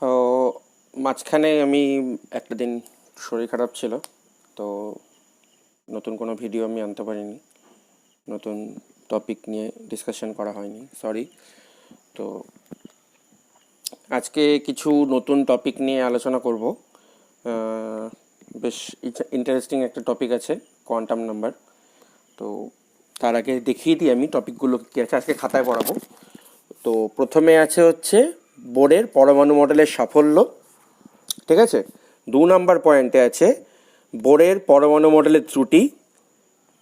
ও মাঝখানে আমি একটা দিন শরীর খারাপ ছিল, তো নতুন কোনো ভিডিও আমি আনতে পারিনি, নতুন টপিক নিয়ে ডিসকাশন করা হয়নি, সরি। তো আজকে কিছু নতুন টপিক নিয়ে আলোচনা করব। বেশ ইন্টারেস্টিং একটা টপিক আছে, কোয়ান্টাম নাম্বার। তো তার আগে দেখিয়ে দিই আমি টপিকগুলো কী আছে, আজকে খাতায় পড়াবো। তো প্রথমে আছে হচ্ছে বোরের পরমাণু মডেলের সাফল্য, ঠিক আছে। 2 নাম্বার পয়েন্টে আছে বোরের পরমাণু মডেলের ত্রুটি।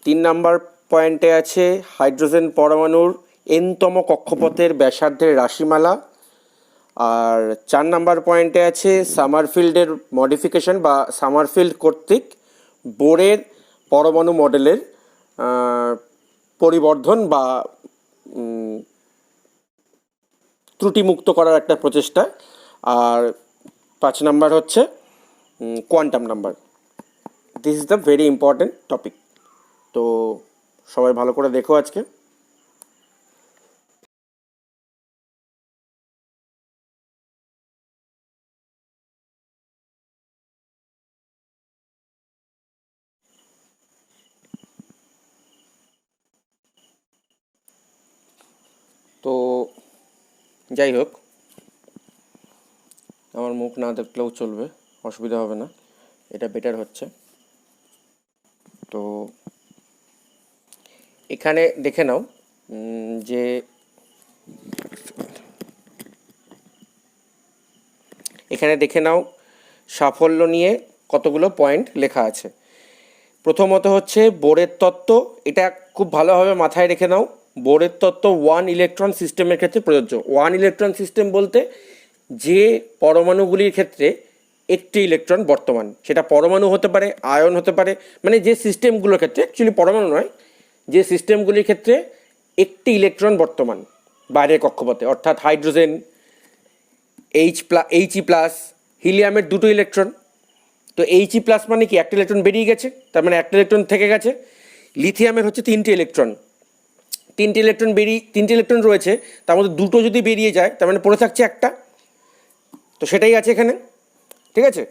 3 নাম্বার পয়েন্টে আছে হাইড্রোজেন পরমাণুর এনতম কক্ষপথের ব্যাসার্ধের রাশিমালা। আর 4 নাম্বার পয়েন্টে আছে সামারফিল্ডের মডিফিকেশন বা সামারফিল্ড কর্তৃক বোরের পরমাণু মডেলের পরিবর্ধন বা ত্রুটিমুক্ত করার একটা প্রচেষ্টা। আর 5 নাম্বার হচ্ছে quantum number. This is the very important topic. তো সবাই ভালো করে দেখো আজকে। তো যাই হোক, আমার মুখ না দেখলেও চলবে, অসুবিধা হবে না, এটা বেটার হচ্ছে। তো এখানে দেখে নাও যে এখানে দেখে নাও সাফল্য নিয়ে কতগুলো পয়েন্ট লেখা আছে। প্রথমত হচ্ছে বোরের তত্ত্ব, এটা খুব ভালোভাবে মাথায় রেখে নাও। বোরের তত্ত্ব 1 ইলেকট্রন সিস্টেমের ক্ষেত্রে প্রযোজ্য। 1 ইলেকট্রন সিস্টেম বলতে যে পরমাণুগুলির ক্ষেত্রে একটি ইলেকট্রন বর্তমান, সেটা পরমাণু হতে পারে, আয়ন হতে পারে, মানে যে সিস্টেমগুলোর ক্ষেত্রে, অ্যাকচুয়ালি পরমাণু নয়, যে সিস্টেমগুলির ক্ষেত্রে একটি ইলেকট্রন বর্তমান বাইরের কক্ষপথে, অর্থাৎ হাইড্রোজেন He+, হিলিয়ামের 2 ইলেকট্রন। তো He+ মানে কি, একটা ইলেকট্রন বেরিয়ে গেছে, তার মানে একটা ইলেকট্রন থেকে গেছে। লিথিয়ামের হচ্ছে 3টে ইলেকট্রন, 3টে ইলেকট্রন রয়েছে, তার মধ্যে 2টো যদি বেরিয়ে যায় তার মানে পড়ে থাকছে একটা। তো সেটাই আছে এখানে, ঠিক আছে।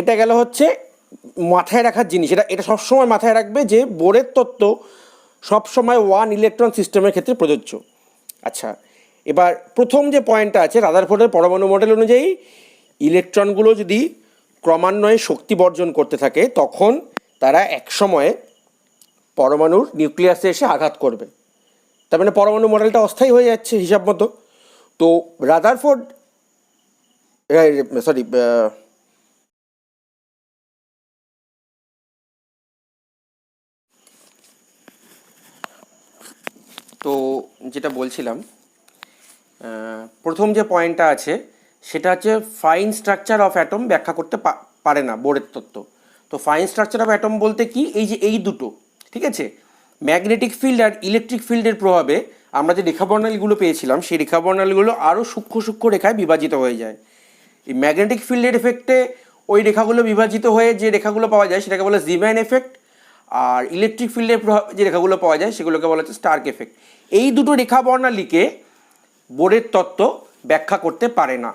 এটা গেল হচ্ছে মাথায় রাখার জিনিস, এটা সবসময় মাথায় রাখবে যে বোরের তত্ত্ব সবসময় 1 ইলেকট্রন সিস্টেমের ক্ষেত্রে প্রযোজ্য। আচ্ছা, এবার প্রথম যে পয়েন্টটা আছে রাদারফোর্ডের পরমাণু মডেল অনুযায়ী, ইলেকট্রনগুলো যদি ক্রমান্বয়ে শক্তি বর্জন করতে থাকে তখন তারা এক সময়ে পরমাণুর নিউক্লিয়াসে এসে আঘাত করবে, তার মানে পরমাণু মডেলটা অস্থায়ী হয়ে যাচ্ছে হিসাব মতো। তো রাদারফোর্ড, সরি, তো যেটা বলছিলাম, প্রথম যে পয়েন্টটা আছে সেটা হচ্ছে ফাইন স্ট্রাকচার অফ অ্যাটম ব্যাখ্যা করতে পারে না বোরের তত্ত্ব। তো ফাইন স্ট্রাকচার অফ অ্যাটম বলতে কি, এই যে এই দুটো, ঠিক আছে, ম্যাগনেটিক ফিল্ড আর ইলেকট্রিক ফিল্ডের প্রভাবে আমরা যে রেখাবর্ণালীগুলো পেয়েছিলাম সেই রেখাবর্ণালীগুলো আরও সূক্ষ্ম সূক্ষ্ম রেখায় বিভাজিত হয়ে যায়। এই ম্যাগনেটিক ফিল্ডের এফেক্টে ওই রেখাগুলো বিভাজিত হয়ে যে রেখাগুলো পাওয়া যায় সেটাকে বলে জিম্যান এফেক্ট, আর ইলেকট্রিক ফিল্ডের প্রভাবে যে রেখাগুলো পাওয়া যায় সেগুলোকে বলা হচ্ছে স্টার্ক এফেক্ট। এই দুটো রেখাবর্ণালীকে বোরের তত্ত্ব ব্যাখ্যা করতে পারে না,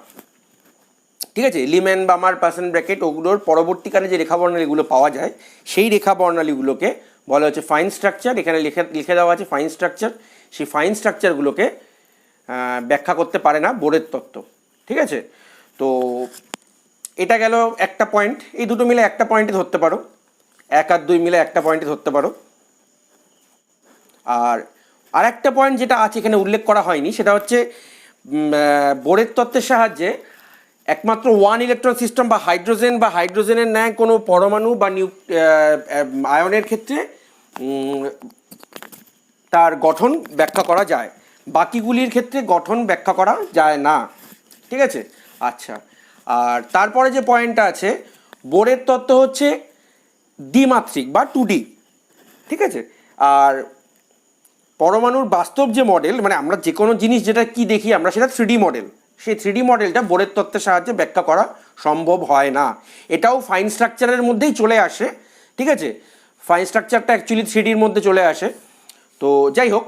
ঠিক আছে। লিম্যান বামার পার্সেন্ট ব্র্যাকেট ওগুলোর পরবর্তীকালে যে রেখাবর্ণালীগুলো পাওয়া যায় সেই রেখাবর্ণালীগুলোকে বলা হচ্ছে ফাইন স্ট্রাকচার। এখানে লিখে দেওয়া আছে ফাইন স্ট্রাকচার। সেই ফাইন স্ট্রাকচারগুলোকে ব্যাখ্যা করতে পারে না বোরের তত্ত্ব, ঠিক আছে। তো এটা গেল একটা পয়েন্ট, এই দুটো মিলে একটা পয়েন্টে ধরতে পারো, 1 আর 2 মিলে একটা পয়েন্টে ধরতে পারো। আর আরেকটা পয়েন্ট যেটা আছে এখানে উল্লেখ করা হয়নি সেটা হচ্ছে বোরের তত্ত্বের সাহায্যে একমাত্র 1 ইলেকট্রন সিস্টেম বা হাইড্রোজেনের ন্যায় কোনো পরমাণু বা আয়নের ক্ষেত্রে তার গঠন ব্যাখ্যা করা যায়, বাকিগুলির ক্ষেত্রে গঠন ব্যাখ্যা করা যায় না, ঠিক আছে। আচ্ছা, আর তারপরে যে পয়েন্টটা আছে, বোরের তত্ত্ব হচ্ছে দ্বিমাত্রিক বা 2D, ঠিক আছে। আর পরমাণুর বাস্তব যে মডেল, মানে আমরা যে কোনো জিনিস যেটা কি দেখি আমরা সেটা 3D মডেল, সেই 3D মডেলটা বোরের তত্ত্বের সাহায্যে ব্যাখ্যা করা সম্ভব হয় না। এটাও ফাইন স্ট্রাকচারের মধ্যেই চলে আসে, ঠিক আছে। ফাইন স্ট্রাকচারটা অ্যাকচুয়ালি 3Dর মধ্যে চলে আসে। তো যাই হোক,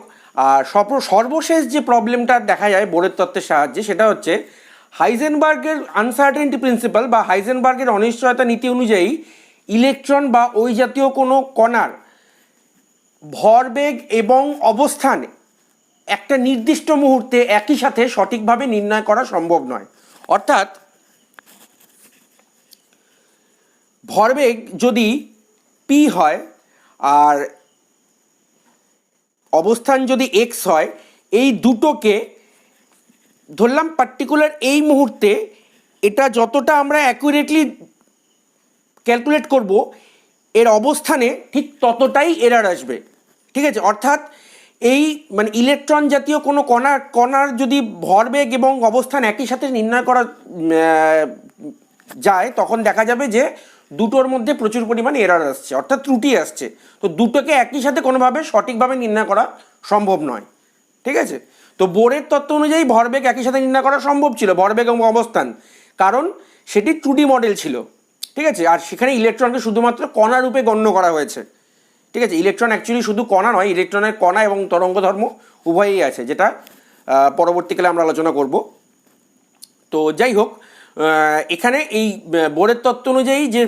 আর সর্বশেষ যে প্রবলেমটা দেখা যায় বোরের তত্ত্বের সাহায্যে সেটা হচ্ছে হাইজেনবার্গের আনসার্টেনিটি প্রিন্সিপাল বা হাইজেনবার্গের অনিশ্চয়তা নীতি অনুযায়ী ইলেকট্রন বা ওই জাতীয় কোনো কণার ভরবেগ এবং অবস্থান একটা নির্দিষ্ট মুহূর্তে একই সাথে সঠিকভাবে নির্ণয় করা সম্ভব নয়। অর্থাৎ ভরবেগ যদি পি হয় আর অবস্থান যদি এক্স হয়, এই দুটোকে ধরলাম পার্টিকুলার এই মুহূর্তে এটা যতটা আমরা অ্যাকুরেটলি ক্যালকুলেট করব এর অবস্থানে ঠিক ততটাই এরার আসবে। ঠিক আছে, অর্থাৎ এই মানে ইলেকট্রন জাতীয় কোনো কণার যদি ভরবেগ এবং অবস্থান একই সাথে নির্ণয় করা যায়, তখন দেখা যাবে যে দুটোর মধ্যে প্রচুর পরিমাণে এরার আসছে, অর্থাৎ ত্রুটি আসছে। তো দুটোকে একই সাথে কোনোভাবে সঠিকভাবে নির্ণয় করা সম্ভব নয়। ঠিক আছে, তো বোরের তত্ত্ব অনুযায়ী ভরবেগ একই সাথে নির্ণয় করা সম্ভব ছিল, ভরবেগ এবং অবস্থান, কারণ সেটি 2D মডেল ছিল। ঠিক আছে, আর সেখানে ইলেকট্রনকে শুধুমাত্র কণা রূপে গণ্য করা হয়েছে। ঠিক আছে, ইলেকট্রন অ্যাকচুয়ালি শুধু কণা নয়, ইলেকট্রনের কণা এবং তরঙ্গ ধর্ম উভয়ই আছে, যেটা পরবর্তীকালে আমরা আলোচনা করব। তো যাই হোক, এখানে এই বোরের তত্ত্ব অনুযায়ী যে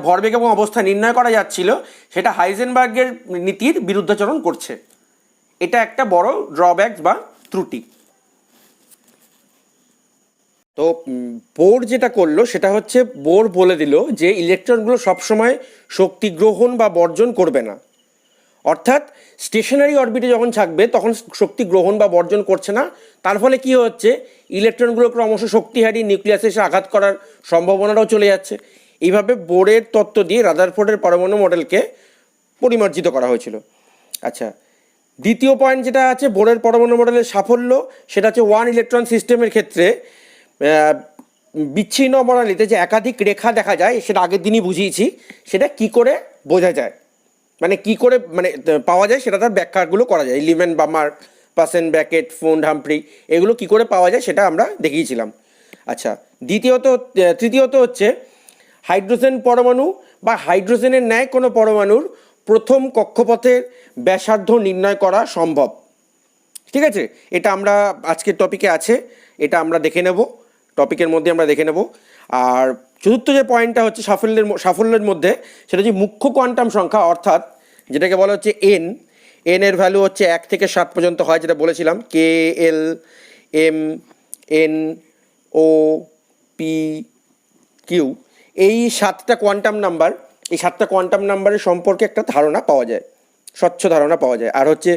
ভরবেগ এবং অবস্থা নির্ণয় করা যাচ্ছিল সেটা হাইজেনবার্গের নীতির বিরুদ্ধাচরণ করছে। এটা একটা বড় ড্রব্যাক বা ত্রুটি। তো বোর যেটা করলো সেটা হচ্ছে, বোর বলে দিল যে ইলেকট্রনগুলো সবসময় শক্তি গ্রহণ বা বর্জন করবে না। অর্থাৎ স্টেশনারি অরবিটে যখন থাকবে তখন শক্তি গ্রহণ বা বর্জন করছে না, তার ফলে কী হচ্ছে, ইলেকট্রনগুলো ক্রমশ শক্তি হারিয়ে নিউক্লিয়াসে এসে আঘাত করার সম্ভাবনাটাও চলে যাচ্ছে। এইভাবে বোরের তত্ত্ব দিয়ে রাদারফোর্ডের পরমাণু মডেলকে পরিমার্জিত করা হয়েছিল। আচ্ছা, দ্বিতীয় পয়েন্ট যেটা আছে বোরের পরমাণু মডেলের সাফল্য, সেটা হচ্ছে ওয়ান ইলেকট্রন সিস্টেমের ক্ষেত্রে বিচ্ছিন্ন বর্ণালীতে যে একাধিক রেখা দেখা যায়, সেটা আগের দিনই বুঝিয়েছি। সেটা কি করে বোঝা যায়, মানে কি করে মানে পাওয়া যায়, সেটা তার ব্যাখ্যাগুলো করা যায়। লিমেন, বামার, পাসেন, ব্যাকেট, ফোন, হামফ্রি, এগুলো কি করে পাওয়া যায় সেটা আমরা দেখিয়েছিলাম। আচ্ছা, তৃতীয়ত হচ্ছে হাইড্রোজেন পরমাণু বা হাইড্রোজেনের ন্যায় কোনো পরমাণুর প্রথম কক্ষপথের ব্যাসার্ধ নির্ণয় করা সম্ভব। ঠিক আছে, এটা আমরা আজকের টপিকে আছে, এটা আমরা দেখে নেব, টপিকের মধ্যে আমরা দেখে নেব। আর চতুর্থ যে পয়েন্টটা হচ্ছে সাফল্যের মধ্যে, সেটা হচ্ছে মুখ্য কোয়ান্টাম সংখ্যা, অর্থাৎ যেটাকে বলা হচ্ছে এন এর ভ্যালু হচ্ছে 1 থেকে 7 পর্যন্ত হয়, যেটা বলেছিলাম, কে, এল, এম, এন, ও, পি, কিউ। এই 7টা কোয়ান্টাম নাম্বার, এই 7টা কোয়ান্টাম নাম্বারের সম্পর্কে একটা ধারণা পাওয়া যায়, স্বচ্ছ ধারণা পাওয়া যায়। আর হচ্ছে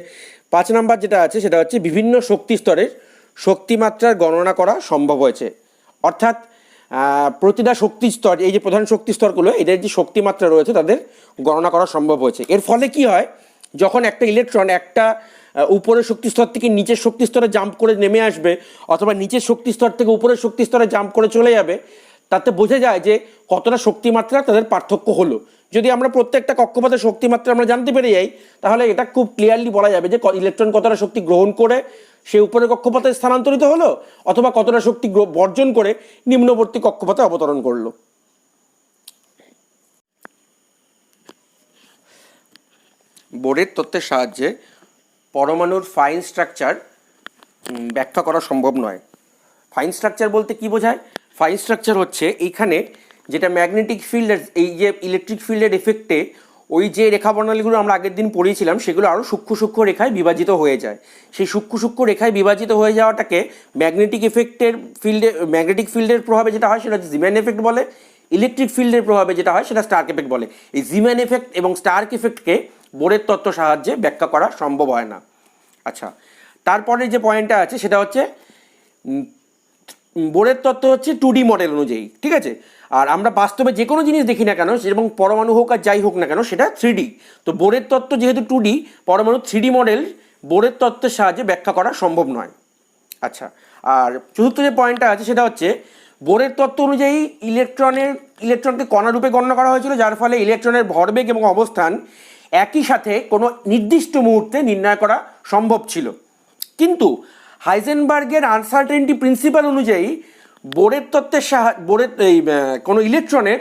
5 নাম্বার যেটা আছে সেটা হচ্ছে বিভিন্ন শক্তি স্তরের শক্তিমাত্রার গণনা করা সম্ভব হয়েছে। অর্থাৎ প্রতিটা শক্তি স্তর, এই যে প্রধান শক্তি স্তরগুলো, এদের যে শক্তিমাত্রা রয়েছে তাদের গণনা করা সম্ভব হয়েছে। এর ফলে কি হয়, যখন একটা ইলেকট্রন একটা উপরের শক্তি স্তর থেকে নিচের শক্তি স্তরে জাম্প করে নেমে আসবে, অথবা নিচের শক্তি স্তর থেকে উপরের শক্তি স্তরে জাম্প করে চলে যাবে, তাতে বোঝা যায় যে কতটা শক্তিমাত্রা তাদের পার্থক্য হলো। যদি আমরা প্রত্যেকটা কক্ষপথের শক্তিমাত্রা আমরা জানতে পেরে যাই, তাহলে এটা খুব ক্লিয়ারলি বলা যাবে যে ইলেকট্রন কতটা শক্তি গ্রহণ করে সে উপরের কক্ষপথে স্থানান্তরিত হলো, অথবা কতটা শক্তি বর্জন করে নিম্নবর্তী কক্ষপথে অবতরণ করলো। বোরের তত্ত্বের সাহায্যে পরমাণুর ফাইন স্ট্রাকচার ব্যাখ্যা করা সম্ভব নয়। ফাইন স্ট্রাকচার বলতে কি বোঝায়? ফাইন স্ট্রাকচার হচ্ছে এইখানে যেটা ম্যাগনেটিক ফিল্ডের, এই যে ইলেকট্রিক ফিল্ডের এফেক্টে ওই যে রেখা বর্ণালীগুলো আমরা আগের দিন পড়িয়েছিলাম, সেগুলো আরও সূক্ষ্ম সূক্ষ্ম রেখায় বিভাজিত হয়ে যায়। সেই সূক্ষ্ম সূক্ষ্ম রেখায় বিভাজিত হয়ে যাওয়াটাকে ম্যাগনেটিক ফিল্ডের প্রভাবে যেটা হয় সেটা হচ্ছে জিম্যান এফেক্ট বলে। ইলেকট্রিক ফিল্ডের প্রভাবে যেটা হয় সেটা স্টার্ক এফেক্ট বলে। এই জিম্যান এফেক্ট এবং স্টার্ক এফেক্টকে বোরের তত্ত্ব সাহায্যে ব্যাখ্যা করা সম্ভব হয় না। আচ্ছা, তারপরে যে পয়েন্টটা আছে সেটা হচ্ছে বোরের তত্ত্ব হচ্ছে 2D মডেল অনুযায়ী। ঠিক আছে, আর আমরা বাস্তবে যে কোনো জিনিস দেখি না কেন, এবং পরমাণু হোক আর যাই হোক না কেন, সেটা 3D। তো বোরের তত্ত্ব যেহেতু 2D, পরমাণু 3D মডেল বোরের তত্ত্বের সাহায্যে ব্যাখ্যা করা সম্ভব নয়। আচ্ছা, আর চতুর্থ যে পয়েন্টটা আছে সেটা হচ্ছে বোরের তত্ত্ব অনুযায়ী ইলেকট্রনকে কণারূপে গণ্য করা হয়েছিল, যার ফলে ইলেকট্রনের ভরবেগ এবং অবস্থান একই সাথে কোনো নির্দিষ্ট মুহূর্তে নির্ণয় করা সম্ভব ছিল। কিন্তু হাইজেনবার্গের আনসার্টেনিটি প্রিন্সিপাল অনুযায়ী বোরের তত্ত্বের কোনো ইলেকট্রনের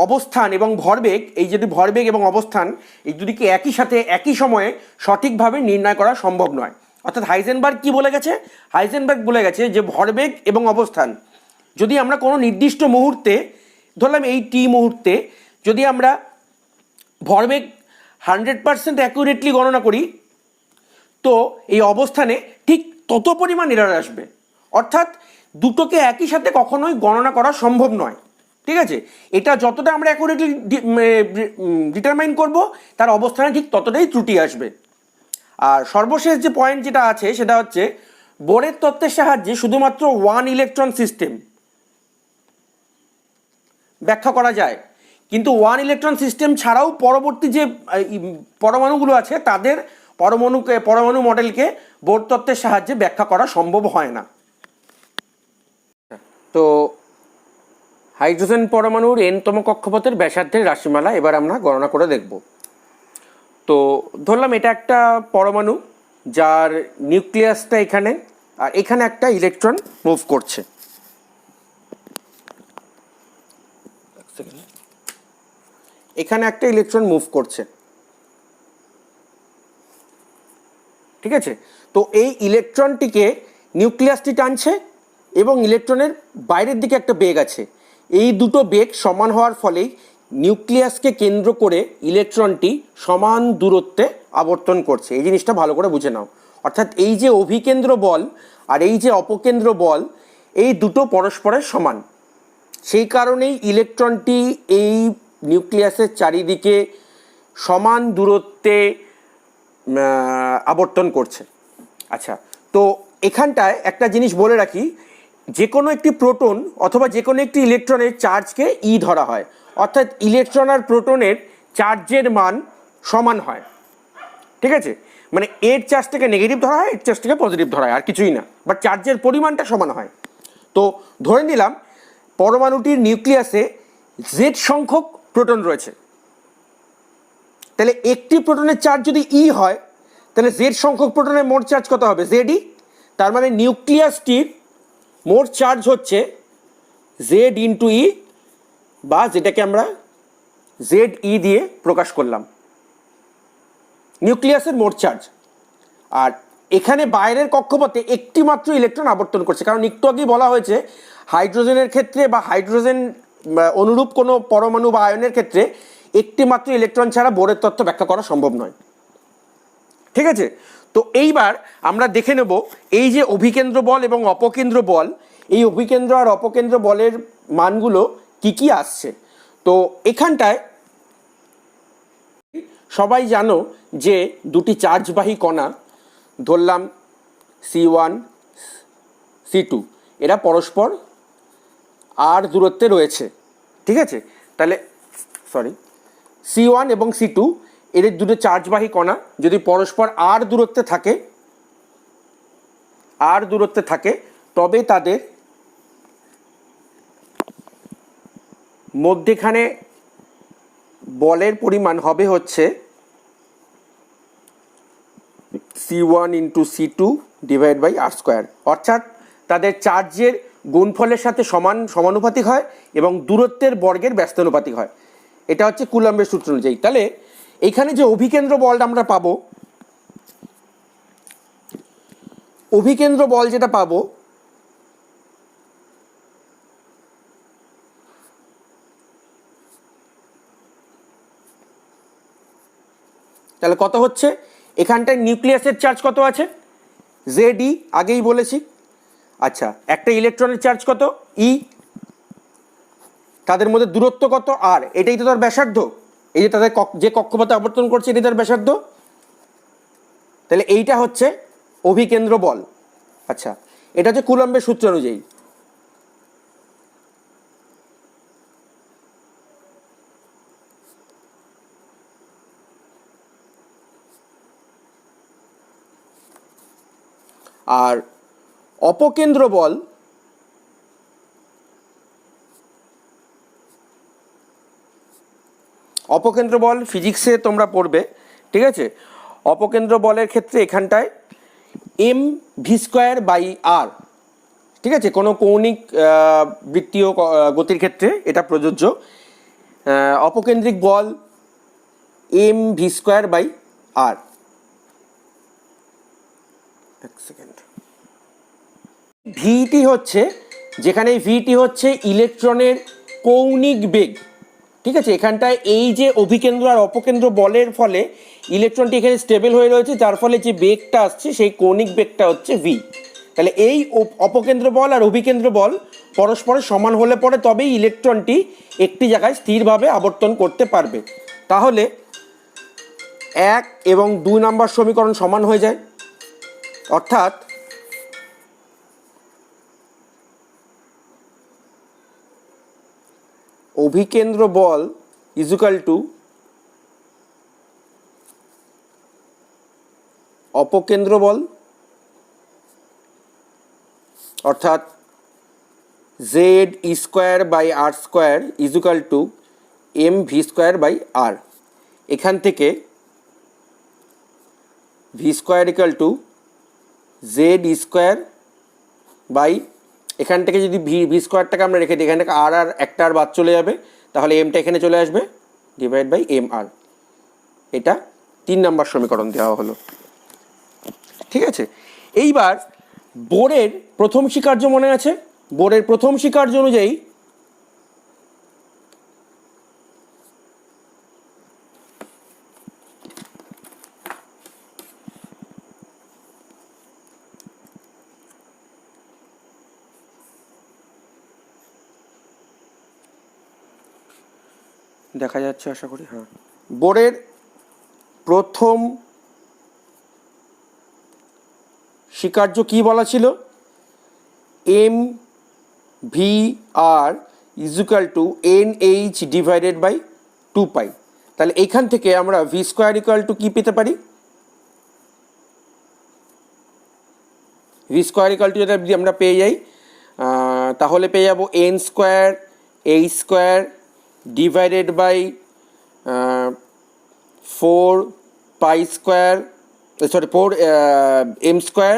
অবস্থান এবং ভরবেগ, এই যদি ভরবেগ এবং অবস্থান এই দুটিকে একই সাথে একই সময়ে সঠিকভাবে নির্ণয় করা সম্ভব নয়। অর্থাৎ হাইজেনবার্গ কি বলে গেছে? হাইজেনবার্গ বলে গেছে যে ভরবেগ এবং অবস্থান যদি আমরা কোনো নির্দিষ্ট মুহূর্তে, ধরলাম এই টি মুহূর্তে, যদি আমরা ভরবেগ 100% অ্যাকুরেটলি গণনা করি, তো এই অবস্থানে ঠিক তত পরিমাণ এরর আসবে। অর্থাৎ দুটোকে একই সাথে কখনোই গণনা করা সম্ভব নয়, ঠিক আছে? এটা যতটা আমরা অ্যাকুরেটলি ডিটারমাইন করব, তার অবস্থানে ঠিক ততটাই ত্রুটি আসবে। আর সর্বশেষ যে পয়েন্ট যেটা আছে সেটা হচ্ছে বোরের তত্ত্বের সাহায্যে শুধুমাত্র ওয়ান ইলেকট্রন সিস্টেম ব্যাখ্যা করা যায়, কিন্তু ওয়ান ইলেকট্রন সিস্টেম ছাড়াও পরবর্তী যে পরমাণুগুলো আছে তাদের পরমাণু মডেলকে বোর তত্ত্বের সাহায্যে ব্যাখ্যা করা সম্ভব হয় না। তো হাইড্রোজেন পরমাণুর এনতম কক্ষপথের ব্যাসার্ধের রাশিমালা এবার আমরা গণনা করে দেখব। তো ধরলাম এটা একটা পরমাণু যার নিউক্লিয়াসটা এখানে, আর এখানে একটা ইলেকট্রন মুভ করছে। এখানে একটা ইলেকট্রন মুভ করছে, ঠিক আছে? তো এই ইলেকট্রনটিকে নিউক্লিয়াসটি টানছে এবং ইলেকট্রনের বাইরের দিকে একটা বেগ আছে। এই দুটো বেগ সমান হওয়ার ফলেই নিউক্লিয়াসকে কেন্দ্র করে ইলেকট্রনটি সমান দূরত্বে আবর্তন করছে। এই জিনিসটা ভালো করে বুঝে নাও। অর্থাৎ এই যে অভিকেন্দ্র বল আর এই যে অপকেন্দ্র বল, এই দুটো পরস্পরের সমান। সেই কারণেই ইলেকট্রনটি এই নিউক্লিয়াসের চারিদিকে সমান দূরত্বে আবর্তন করছে। আচ্ছা, তো এখানটায় একটা জিনিস বলে রাখি, যে কোনো একটি প্রোটন অথবা যে কোনো একটি ইলেকট্রনের চার্জকে ই ধরা হয়। অর্থাৎ ইলেকট্রন আর প্রোটনের চার্জের মান সমান হয়, ঠিক আছে? মানে এর চার্জটাকে নেগেটিভ ধরা হয়, এর চার্জটাকে পজিটিভ ধরা হয়, আর কিছুই না, বাট চার্জের পরিমাণটা সমান হয়। তো ধরে নিলাম পরমাণুটির নিউক্লিয়াসে জেড সংখ্যক প্রোটন রয়েছে। তাহলে একটি প্রোটনের চার্জ যদি ই হয়, তাহলে জেড সংখ্যক প্রোটনের মোট চার্জ কত হবে? Z E. তার মানে নিউক্লিয়াসটির মোট চার্জ হচ্ছে জেড ইন্টু ই, বা যেটাকে আমরা জেড ই দিয়ে প্রকাশ করলাম, নিউক্লিয়াসের মোট চার্জ। আর এখানে বাইরের কক্ষপথে একটি মাত্র ইলেকট্রন আবর্তন করছে, কারণ একটু আগেই বলা হয়েছে হাইড্রোজেনের ক্ষেত্রে বা হাইড্রোজেন অনুরূপ কোনো পরমাণু বা আয়নের ক্ষেত্রে একটি মাত্র ইলেকট্রন ছাড়া বোরের তত্ত্ব ব্যাখ্যা করা সম্ভব নয়, ঠিক আছে? তো এইবার আমরা দেখে নেব এই যে অভিকেন্দ্র বল এবং অপকেন্দ্র বল, এই অভিকেন্দ্র আর অপকেন্দ্র বলের মানগুলো কি কি আসছে। তো এখানটায় সবাই জানো যে দুটি চার্জবাহী কণা, ধরলাম C1 C2, এরা পরস্পর আর দূরত্বে রয়েছে, ঠিক আছে? তাহলে C1 এবং C2 এদের দুটো চার্জবাহী কণা যদি পরস্পর আর দূরত্বে থাকে তবে তাদের মধ্যেখানে বলের পরিমাণ হবে হচ্ছে C1 into C2 divide by R square. অর্থাৎ তাদের চার্জের গুণফলের সাথে সমানুপাতিক হয় এবং দূরত্বের বর্গের ব্যস্তানুপাতিক হয়। এটা হচ্ছে কুলম্বের সূত্র অনুযায়ী। তাহলে এইখানে যে অভিকেন্দ্র বলটা আমরা পাবো, অভিকেন্দ্র বল যেটা পাবো, তাহলে কত হচ্ছে? এখানটায় নিউক্লিয়াসের চার্জ কত আছে? জেড ই, আগেই বলেছি। আচ্ছা, একটা ইলেকট্রনের চার্জ কত? ই। তাদের মধ্যে দূরত্ব কত? আর। এটাই তো তার ব্যাসার্ধ। এই যে তাদের যে কক্ষপথে আবর্তন করছে এটাই তার ব্যাসার্ধ। তাহলে এইটা হচ্ছে অভিকেন্দ্র বল। আচ্ছা, এটা হচ্ছে কুলম্বের সূত্র অনুযায়ী। আর অপকেন্দ্র বল, অপকেন্দ্র বল ফিজিক্সে তোমরা পড়বে, ঠিক আছে? অপকেন্দ্র বলের ক্ষেত্রে এখানটায় এম ভি স্কোয়ার বাই আর, ঠিক আছে? কোনো কৌণিক বৃত্তীয় গতির ক্ষেত্রে এটা প্রযোজ্য। অপকেন্দ্রিক বল এম ভি স্কোয়ার বাই আর। এক সেকেন্ড। ভিটি হচ্ছে, যেখানে ভিটি হচ্ছে ইলেকট্রনের কৌণিক বেগ, ঠিক আছে। এখানটায় এই যে অভিকেন্দ্র আর অপকেন্দ্র বলের ফলে ইলেকট্রনটি এখানে স্টেবল হয়ে রয়েছে, যার ফলে যে বেগটা আসছে সেই কৌণিক বেগটা হচ্ছে ভি। তাহলে এই অপকেন্দ্র বল আর অভিকেন্দ্র বল পরস্পরের সমান হলে পরে তবেই ইলেকট্রনটি একটি জায়গায় স্থিরভাবে আবর্তন করতে পারবে। তাহলে 1 এবং 2 নম্বর সমীকরণ সমান হয়ে যায়, অর্থাৎ অভিকেন্দ্র বল ইজুকাল টু অপকেন্দ্র বল, অর্থাৎ Z square by R square equal to M V square by R. এখান থেকে V square equal to Z square by, এখান থেকে যদি ভি স্কোয়ারটাকে আমরা রেখে দিই, এখান থেকে আর আর একটা আর বাদ চলে যাবে, তাহলে এমটা এখানে চলে আসবে, ডিভাইড বাই এম আর। এটা 3 নম্বর সমীকরণ দেওয়া হলো, ঠিক আছে। এইবার বোরের প্রথম স্বীকার্য মনে আছে? বোরের প্রথম স্বীকার্য অনুযায়ী দেখা যাচ্ছে আশা করি, হ্যাঁ। বোরের প্রথম স্বীকার্য কি বলা ছিল? M V R equal to N H divided by 2 pi. তাহলে এইখান থেকে আমরা ভি স্কোয়ার ইকুয়াল টু কী পেতে পারি? ভি স্কোয়ার ইকুয়াল টু যদি আমরা পেয়ে যাই, তাহলে পেয়ে যাবো N square H square divided by 4 pi square, sorry 4 M square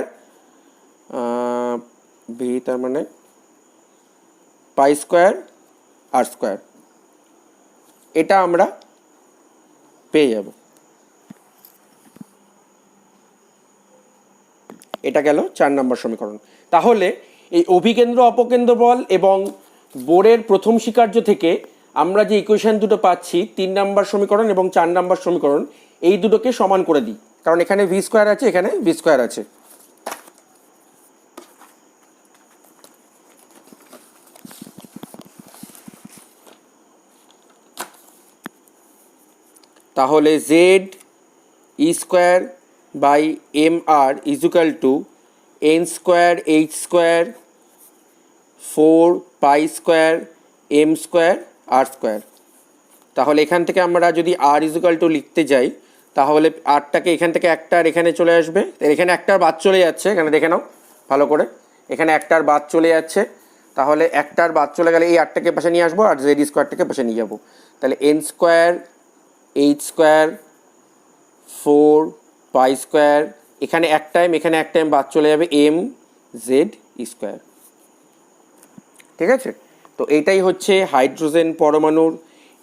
V, তার মানে পাই স্কোয়ার আর স্কোয়ার। এটা আমরা পেয়ে যাব। এটা গেল 4 নম্বর সমীকরণ। তাহলে এই অভিকেন্দ্র অপকেন্দ্র বল এবং বোরের প্রথম স্বীকার্য থেকে আমরা যে ইকুয়েশন দুটো পাচ্ছি, 3 নম্বর সমীকরণ এবং 4 নম্বর সমীকরণ, এই দুটোকে সমান করে দিই, কারণ এখানে ভি স্কোয়ার আছে, এখানে ভি স্কোয়ার আছে। তাহলে Z E square by M R equal to N square H square 4 pi square M square R square. তাহলে এখান থেকে আমরা যদি আর ইজুকাল টু লিখতে যাই, তাহলে আরটাকে এখান থেকে একটা আর এখানে চলে আসবে, এখানে একটার বাদ চলে যাচ্ছে, এখানে দেখে নাও ভালো করে, এখানে একটার বাদ চলে যাচ্ছে। তাহলে একটার বাদ চলে গেলে এই আরটাকে পাশে নিয়ে আসবো আর জেড স্কোয়ারটাকে পাশে নিয়ে যাবো। তাহলে N square H square 4 pi square, এখানে এক টাইম বাদ চলে যাবে এম জেড স্কোয়ার, ঠিক আছে। তো এইটাই হচ্ছে হাইড্রোজেন পরমাণুর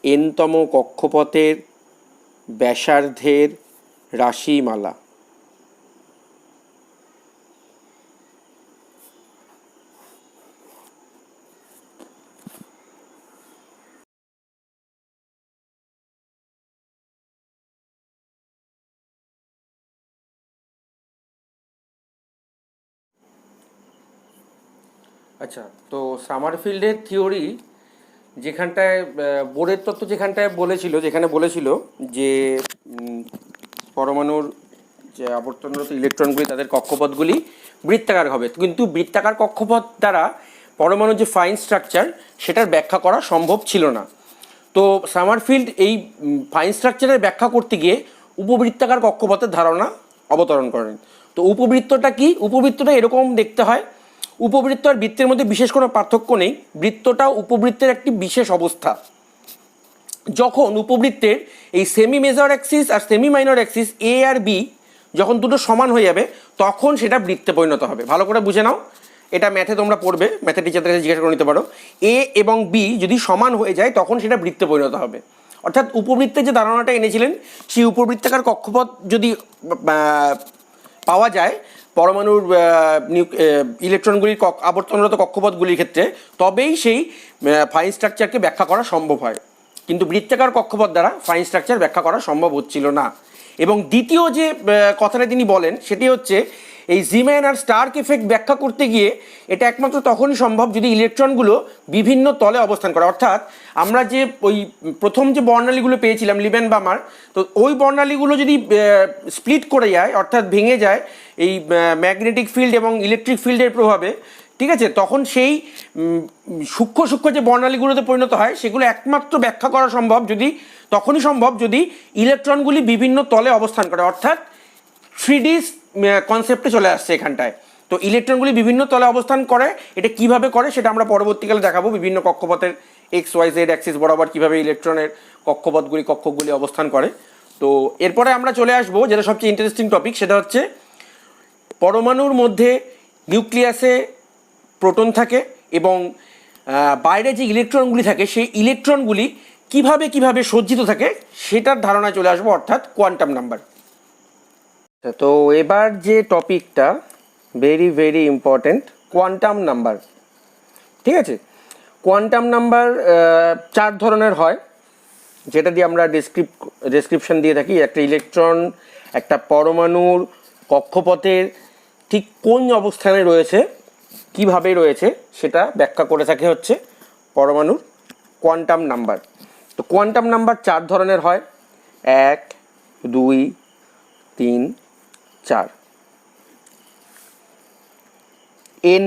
এনতম কক্ষপথের ব্যাসার্ধের রাশিমালা। আচ্ছা, তো সামারফিল্ডের থিওরি যেখানটায় বোরের তত্ত্ব যেখানটায় বলেছিল, যেখানে বলেছিল যে পরমাণুর যে আবর্তনরত ইলেকট্রনগুলি তাদের কক্ষপথগুলি বৃত্তাকার হবে, কিন্তু বৃত্তাকার কক্ষপথ দ্বারা পরমাণুর যে ফাইন স্ট্রাকচার সেটার ব্যাখ্যা করা সম্ভব ছিল না। তো সামারফিল্ড এই ফাইন স্ট্রাকচারের ব্যাখ্যা করতে গিয়ে উপবৃত্তাকার কক্ষপথের ধারণা অবতরণ করেন। তো উপবৃত্তটা কি? উপবৃত্তটা এরকম দেখতে হয়। উপবৃত্ত আর বৃত্তের মধ্যে বিশেষ কোনো পার্থক্য নেই, বৃত্তটা উপবৃত্তের একটি বিশেষ অবস্থা। যখন উপবৃত্তের এই সেমি মেজর অ্যাক্সিস আর সেমি মাইনর অ্যাক্সিস এ আর বি যখন দুটো সমান হয়ে যাবে, তখন সেটা বৃত্তে পরিণত হবে। ভালো করে বুঝে নাও, এটা ম্যাথে তোমরা পড়বে, ম্যাথের টিচারদের কাছে জিজ্ঞাসা করে নিতে পারো। এ এবং বি যদি সমান হয়ে যায় তখন সেটা বৃত্তে পরিণত হবে। অর্থাৎ উপবৃত্তের যে ধারণাটা এনেছিলেন, সেই উপবৃত্তাকার কক্ষপথ যদি পাওয়া যায়, পরমাণুর ইলেকট্রনগুলির আবর্তনরত কক্ষপথগুলির ক্ষেত্রে, তবেই সেই ফাইন স্ট্রাকচারকে ব্যাখ্যা করা সম্ভব হয়। কিন্তু বৃত্তাকার কক্ষপথ দ্বারা ফাইন স্ট্রাকচার ব্যাখ্যা করা সম্ভব হচ্ছিল না। এবং দ্বিতীয় যে কথাটা তিনি বলেন সেটি হচ্ছে, এই জিম্যান আর স্টার্ক এফেক্ট ব্যাখ্যা করতে গিয়ে এটা একমাত্র তখনই সম্ভব যদি ইলেকট্রনগুলো বিভিন্ন তলে অবস্থান করে। অর্থাৎ আমরা যে ওই প্রথম যে বর্ণালীগুলো পেয়েছিলাম লিবেন-বামার, তো ওই বর্ণালীগুলো যদি স্প্লিট করে যায়, অর্থাৎ ভেঙে যায় এই ম্যাগনেটিক ফিল্ড এবং ইলেকট্রিক ফিল্ডের প্রভাবে, ঠিক আছে, তখন সেই সূক্ষ্ম সূক্ষ্ম যে বর্ণালীগুলোতে পরিণত হয় সেগুলো একমাত্র ব্যাখ্যা করা সম্ভব যদি, তখনই সম্ভব যদি ইলেকট্রনগুলি বিভিন্ন তলে অবস্থান করে। অর্থাৎ 3D কনসেপ্টে চলে আসছে এখানটায়। তো ইলেকট্রনগুলি বিভিন্ন তলে অবস্থান করে, এটা কিভাবে করে সেটা আমরা পরবর্তীকালে দেখাবো। বিভিন্ন কক্ষপথের XYZ অ্যাক্সিস বরাবর কিভাবে ইলেকট্রনের কক্ষগুলি অবস্থান করে। তো এরপরে আমরা চলে আসবো যেটা সবচেয়ে ইন্টারেস্টিং টপিক, সেটা হচ্ছে পরমাণুর মধ্যে নিউক্লিয়াসে প্রোটন থাকে এবং বাইরে যে ইলেকট্রনগুলি থাকে সেই ইলেকট্রনগুলি কিভাবে সজ্জিত থাকে সেটার ধারণায় চলে আসবো, অর্থাৎ কোয়ান্টাম নাম্বার। তো এবার যে টপিকটা ভেরি ইম্পর্টেন্ট, কোয়ান্টাম নাম্বার। ঠিক আছে, কোয়ান্টাম নাম্বার 4 ধরনের হয়, যেটা দিয়ে আমরা ডেসক্রিপশন দিয়ে থাকি। একটা ইলেকট্রন একটা পরমাণুর কক্ষপথের ঠিক কোন অবস্থানে রয়েছে, কিভাবে রয়েছে, সেটা ব্যাখ্যা করে থাকে হচ্ছে পরমাণুর কোয়ান্টাম নাম্বার। তো কোয়ান্টাম নাম্বার 4 ধরনের হয়, 1, 2, 3, 4। n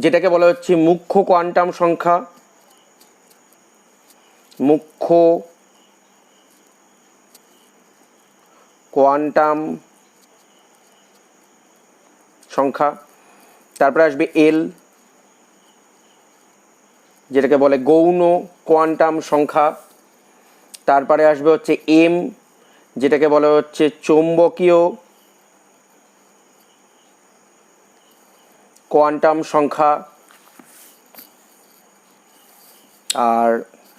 যেটাকে বলা হচ্ছে মুখ্য কোয়ান্টাম সংখ্যা, মুখ্য কোয়ান্টাম সংখ্যা। তারপরে আসবে l, যেটাকে বলে গৌণ কোয়ান্টাম সংখ্যা। তারপরে আসবে হচ্ছে m, যেটাকে বলা হচ্ছে চৌম্বকীয় কোয়ান্টাম সংখ্যা। আর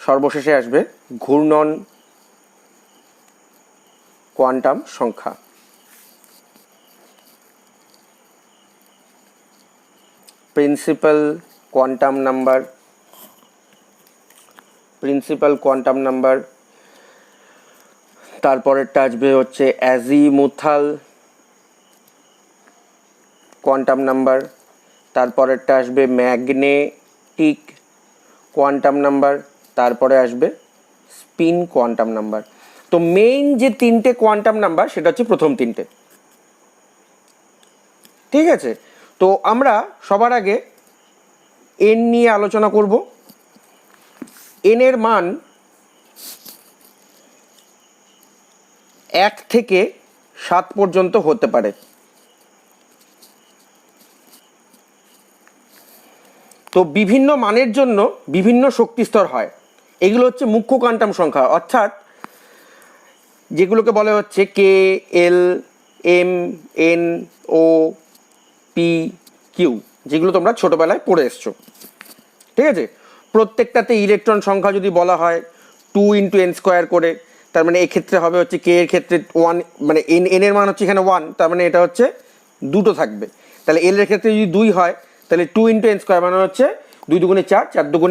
সর্বশেষে আসবে ঘূর্ণন কোয়ান্টাম সংখ্যা। প্রিন্সিপাল কোয়ান্টাম নাম্বার, তারপরেরটা আসবে হচ্ছে অ্যাজিমুথাল কোয়ান্টাম নাম্বার, তারপরেরটা আসবে ম্যাগনেটিক কোয়ান্টাম নাম্বার, তারপরে আসবে স্পিন কোয়ান্টাম নাম্বার। তো মেইন যে 3টে কোয়ান্টাম নাম্বার সেটা হচ্ছে প্রথম 3টে। ঠিক আছে, তো আমরা সবার আগে n নিয়ে আলোচনা করব। n এর মান 1 থেকে 7 পর্যন্ত হতে পারে। তো বিভিন্ন মানের জন্য বিভিন্ন শক্তিস্তর হয়। এগুলো হচ্ছে মুখ্য কোয়ান্টাম সংখ্যা, অর্থাৎ যেগুলোকে বলা হচ্ছে k, l, m, n, o, p, q, যেগুলো তোমরা ছোটবেলায় পড়ে এসছো। ঠিক আছে, প্রত্যেকটাতে ইলেকট্রন সংখ্যা যদি বলা হয় 2 × n² করে, তার মানে এক্ষেত্রে হবে হচ্ছে k এর ক্ষেত্রে 1, মানে n এর মান হচ্ছে এখানে 1, তার মানে এটা হচ্ছে 2টো থাকবে। তাহলে l এর ক্ষেত্রে যদি 2 হয় তাহলে 2 × n² মানে হচ্ছে 2 × 2 = 4, 4 × 2 =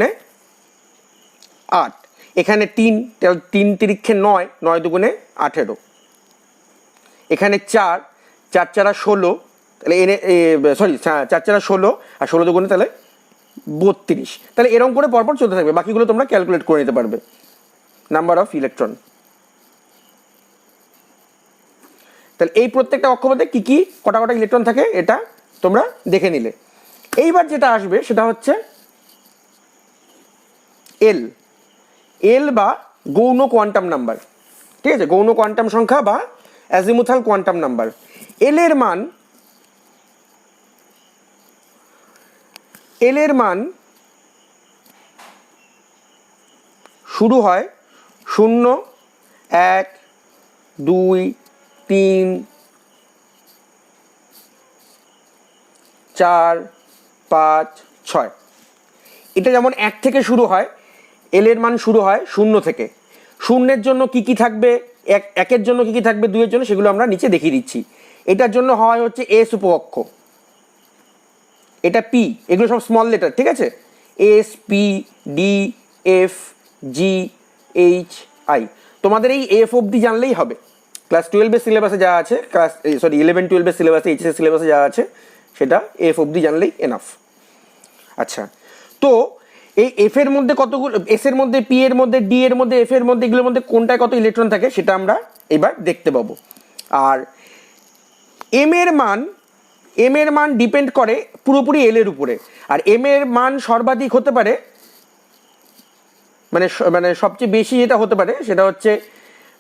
8। এখানে 3, তাহলে 3 × 3 = 9, 9 × 2 = 18। এখানে 4, 4 × 4 = 16, তাহলে 4 × 4 = 16, আর 16 × 2 = তাহলে 32। তাহলে এরকম করে পরপর চলতে থাকবে, বাকিগুলো তোমরা ক্যালকুলেট করে নিতে পারবে, নাম্বার অফ ইলেকট্রন। তাহলে এই প্রত্যেকটা কক্ষপথে কি কটা ইলেকট্রন থাকে এটা তোমরা দেখে নিলে। এইবার যেটা আসবে সেটা হচ্ছে এল বা গৌণ কোয়ান্টাম নাম্বার। ঠিক আছে, গৌণ কোয়ান্টাম সংখ্যা বা অ্যাজিমুথাল কোয়ান্টাম নাম্বার। এল এর মান শুরু হয় 0, 1, 2, 3, 4, 5, 6। এটা যেমন 1 থেকে শুরু হয়, এল এর মান শুরু হয় 0 থেকে। 0 এর জন্য কি থাকবে, 1 এর জন্য কি থাকবে, 2 এর জন্য, সেগুলো আমরা নিচে দেখিয়ে দিচ্ছি। এটার জন্য হয় হচ্ছে এস উপকক্ষ, এটা পি, এগুলো সব স্মল লেটার, ঠিক আছে? S, P, D, F, G, H, I. তোমাদের এই এফ অবধি জানলেই হবে। ক্লাস 12-এর সিলেবাসে যা আছে, 11-12-এর সিলেবাসে, এইচএসের সিলেবাসে যা আছে সেটা এফ অবধি জানলেই এনাফ। আচ্ছা, তো এই এফ এর মধ্যে কতগুলো, এস এর মধ্যে, পি এর মধ্যে, ডি এর মধ্যে, এফ এর মধ্যে, এগুলোর মধ্যে কোনটায় কত ইলেকট্রন থাকে সেটা আমরা এবার দেখতে পাবো। আর এম এর মান ডিপেন্ড করে পুরোপুরি এল এর উপরে। আর এম এর মান সর্বাধিক হতে পারে, মানে সবচেয়ে বেশি যেটা হতে পারে সেটা হচ্ছে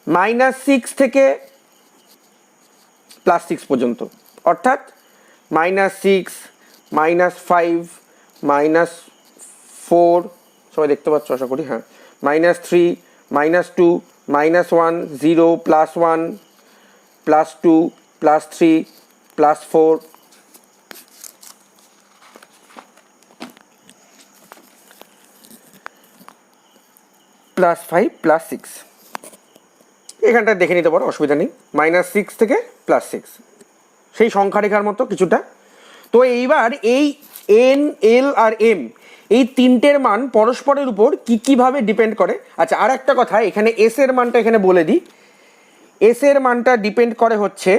-6 থেকে +6 পর্যন্ত, অর্থাৎ -6, -5, -4, সবাই দেখতে পাচ্ছ আশা করি, হ্যাঁ, -3, -2, -1, 0, +1, +2, +3, +4, +5, +6। এখানটা দেখে নিতে পারো, অসুবিধা নেই। -6 থেকে +6, সেই সংখ্যা রেখার মতো কিছুটা। তো এইবার এই এন, এল আর এম, এই তিনটের মান পরস্পরের উপর কীভাবে ডিপেন্ড করে। আচ্ছা, আর একটা কথা, এখানে এস এর মানটা এখানে বলে দিই। এস এর মানটা ডিপেন্ড করে হচ্ছে,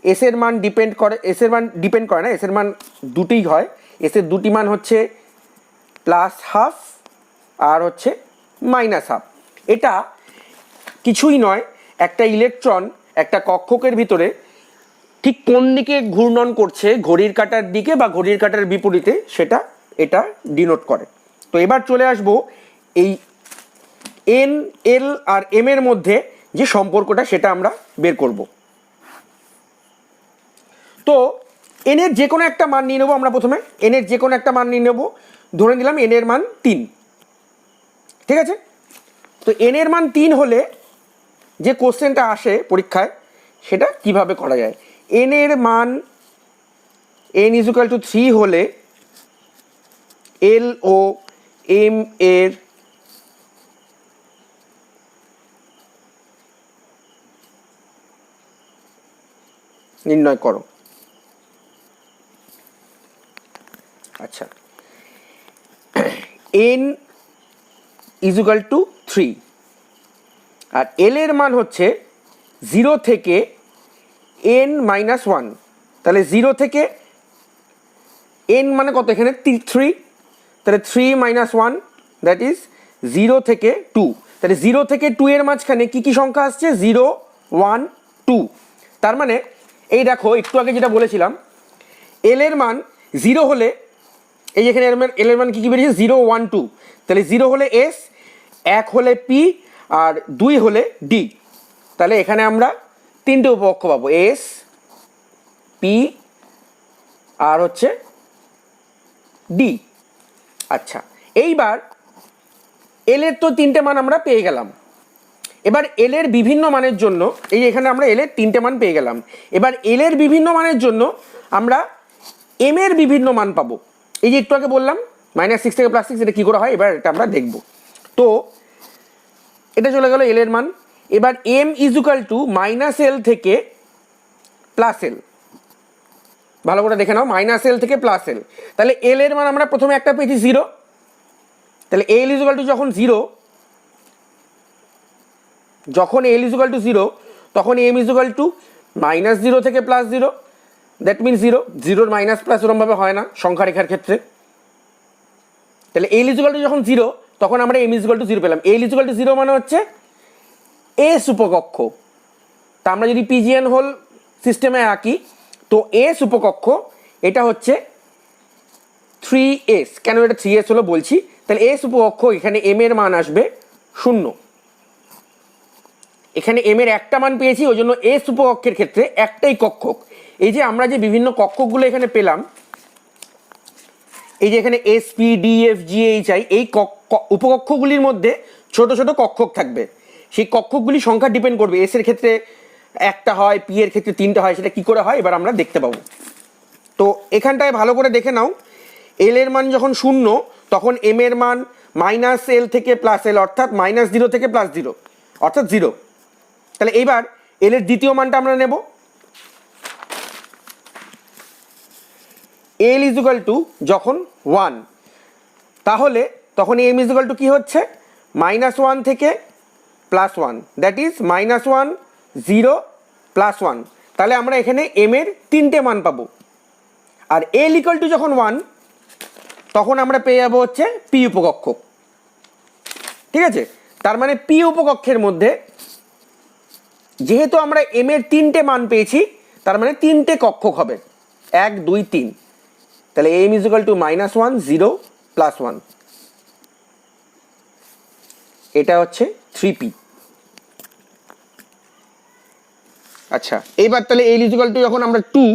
এস এর মান ডিপেন্ড করে না, এস এর মান দুটিই হয়। এস এর দুটি মান হচ্ছে +12 আর হচ্ছে -12। এটা কিছুই নয়, একটা ইলেকট্রন একটা কক্ষকের ভিতরে ঠিক কোন দিকে ঘূর্ণন করছে, ঘড়ির কাঁটার দিকে বা ঘড়ির কাঁটার বিপরীতে, সেটা এটা ডিনোট করে। তো এবার চলে আসবো এই এন, এল আর এম এর মধ্যে যে সম্পর্কটা সেটা আমরা বের করব। তো এন এর যে কোনো একটা মান নিয়ে নেবো আমরা। প্রথমে এন এর যে কোনো একটা মান নিয়ে নেবো, ধরে নিলাম এন এর মান 3, ঠিক আছে? তো এন এর মান 3 হলে যে কোশ্চেনটা আসে পরীক্ষায় সেটা কিভাবে করা যায়। এন এর মান n = 3 হলে এল ও এম এর নির্ণয় করো। আচ্ছা, n = 3 আর এল এর মান হচ্ছে 0 থেকে n-1, তাহলে 0 থেকে n মানে কত, এখানে 3, তাহলে 3 - 1 দ্যাট ইজ 0 থেকে 2। তাহলে 0 থেকে 2 এর মাঝখানে কী কী সংখ্যা আসছে, 0, 1, 2। তার মানে এই দেখো, একটু আগে যেটা বলেছিলাম, এল এর মান 0 হলে, এই যেখানে এল এর মান কী কী বেরিয়েছে, 0, 1, 2। তাহলে 0 হলে এস, 1 হলে পি আর 2 হলে ডি। তাহলে এখানে আমরা তিনটে উপকক্ষ পাবো, এস, পি আর হচ্ছে ডি। আচ্ছা, এইবার এল এর তো তিনটে মান আমরা পেয়ে গেলাম। এবার এল এর বিভিন্ন মানের জন্য, এই এখানে আমরা এল এর তিনটে মান পেয়ে গেলাম। এবার এল এর বিভিন্ন মানের জন্য আমরা এম এর বিভিন্ন মান পাবো। এই যে একটু আগে বললাম -6 থেকে +6, এটা কী করে হয় এবার এটা আমরা দেখব। তো এটা চলে গেল এল এর মান। এবার এম = -L থেকে +L, ভালো করে দেখে নাও, -L থেকে +L। তাহলে এল এর মান আমরা প্রথমে একটা পেয়েছি 0, তাহলে এল = যখন 0, যখন এল = 0 তখন এম = -0 থেকে +0, দ্যাট মিনস 0, 0-র মাইনাস প্লাস ওরমভাবে হয় না সংখ্যা রেখার ক্ষেত্রে। তাহলে এল = যখন 0 তখন আমরা এম = 0 পেলাম। এল = 0 মানে হচ্ছে এস উপকক্ষ। তা আমরা যদি পিজিএন হোল সিস্টেমে আঁকি, তো এস উপকক্ষ এটা হচ্ছে 3s। কেন এটা 3s হলো বলছি। তাহলে এস উপকক্ষ, এখানে এম এর মান আসবে 0। এখানে এম এর একটা মান পেয়েছি, ওই জন্য এস উপকক্ষের ক্ষেত্রে একটাই কক্ষক। এই যে আমরা যে বিভিন্ন কক্ষকগুলো এখানে পেলাম, এই যে এখানে S, P, D, F, G, H, I, এই উপকক্ষগুলির মধ্যে ছোট ছোট কক্ষক থাকবে। সেই কক্ষকগুলির সংখ্যা ডিপেন্ড করবে, এস এর ক্ষেত্রে একটা হয়, পি এর ক্ষেত্রে 3টে হয়। সেটা কী করে হয় এবার আমরা দেখতে পাবো। তো এখানটায় ভালো করে দেখে নাও, এল এর মান যখন 0 তখন এম এর মান -L থেকে +L, অর্থাৎ -0 থেকে +0, অর্থাৎ 0। তাহলে এইবার এল এর দ্বিতীয় মানটা আমরা নেব। এল ইজ ইকুয়াল টু যখন 1, তাহলে তখন এম ইজ ইকুয়াল টু কী হচ্ছে, -1 থেকে +1, দ্যাট ইজ -1 0 +1। তাহলে আমরা এখানে এম এর 3টে মান পাবো। আর এল ইকুয়াল টু যখন 1, তখন আমরা পেয়ে যাবো হচ্ছে পি উপকক্ষ। ঠিক আছে, তার মানে পি উপকক্ষের মধ্যে যেহেতু আমরা এম এর 3টে মান পেয়েছি, তার মানে 3টে কক্ষক হবে, 1 2 3। তাহলে এম ইজ ইকুয়াল টু -1 0 +1, এটা হচ্ছে 3p। আচ্ছা, এইবার তাহলে এল ইজ ইকুয়াল টু যখন আমরা 2,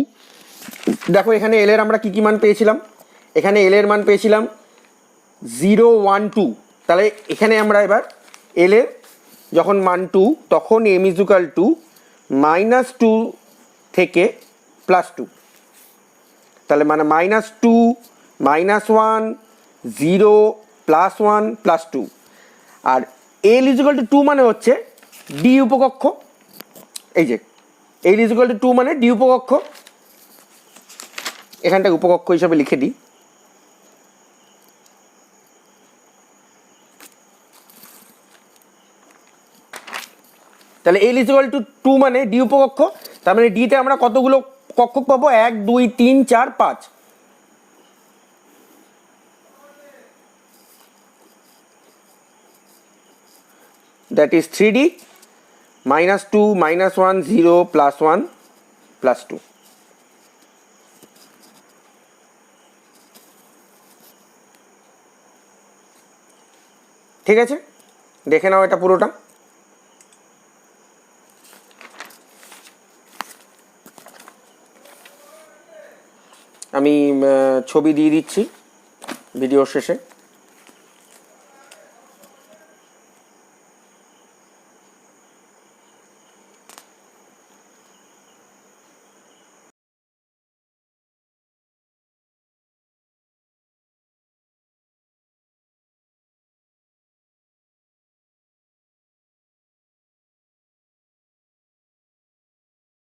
দেখো এখানে এল এর আমরা কী কী মান পেয়েছিলাম, এখানে এল এর মান পেয়েছিলাম 0 1 2। তাহলে এখানে আমরা এবার এল এর যখন মান 2, তখন এম ইজ ইকুয়াল টু -2 থেকে +2। তাহলে মানে -2 -1 0 +1 +2। আর এল ইজ ইকুয়াল টু 2 মানে হচ্ছে ডি উপকক্ষ। এই যে এল ইজ ইকুয়াল টু 2 মানে ডি উপকক্ষ, এখানটাকে উপকক্ষ হিসাবে লিখে দিই। তাহলে এল ইজ ইকুয়াল টু 2 মানে ডি উপকক্ষ, তার মানে ডিতে আমরা কতগুলো কক্ষক পাবো, 1 2 3 4 5। That is 3D, -2 -1 0 +1 +2। ঠিক আছে, দেখে নাও এটা পুরোটা। আমি ছবি দিয়ে দিচ্ছি ভিডিওর শেষে।